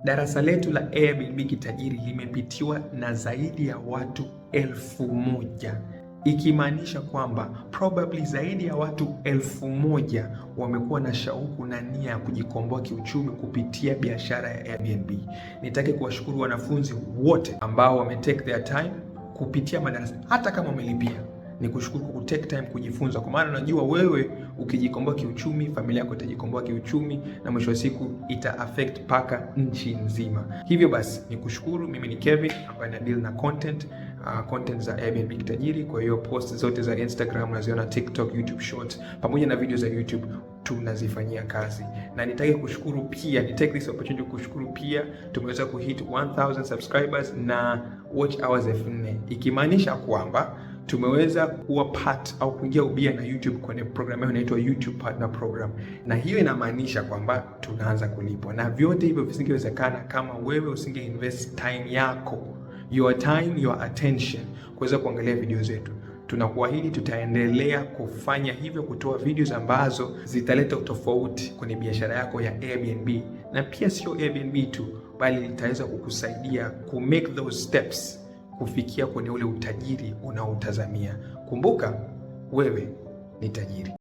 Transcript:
Darasa letu la Airbnb Kitajiri limepitiwa na zaidi ya watu 1000, ikimaanisha kwamba probably zaidi ya watu 1000 wamekuwa na shauku na nia ya kujikomboa kiuchumi kupitia biashara ya Airbnb. Nitake kuwashukuru wanafunzi wote ambao wametake their time kupitia madarasa, hata kama umelipia. Ni kushukuru kwa take time kujifunza, kwa maana najua wewe ukijikomboa kiuchumi, familia yako itajikomboa kiuchumi, na mwisho wa siku ita affect paka nchi nzima. Hivyo basi ni kushukuru. Mimi ni Kevin ambaye na deal na content za Airbnb Kitajiri. Kwa hiyo post zote za Instagram unaziona, TikTok, YouTube Shorts pamoja na video za YouTube tunazifanyia kazi. Na nitake kushukuru pia, ni take this opportunity kushukuru pia, tumeweza kuhit 1000 subscribers na watch hours 4000, ikimaanisha kwamba tumeweza kuwa part au kuingia ubia na YouTube kwenye program yao inaitwa YouTube Partner Program, na hiyo inamaanisha kwamba tunaanza kulipwa, na vyote hivyo visingewezekana kama wewe usinge invest time yako, your time, your attention kuweza kuangalia video zetu. Tunakuahidi tutaendelea kufanya hivyo, kutoa videos ambazo zitaleta utofauti kwenye biashara yako ya Airbnb, na pia sio Airbnb tu, bali litaweza kukusaidia ku make those steps kufikia kwenye ule utajiri unaotazamia. Kumbuka, wewe ni tajiri.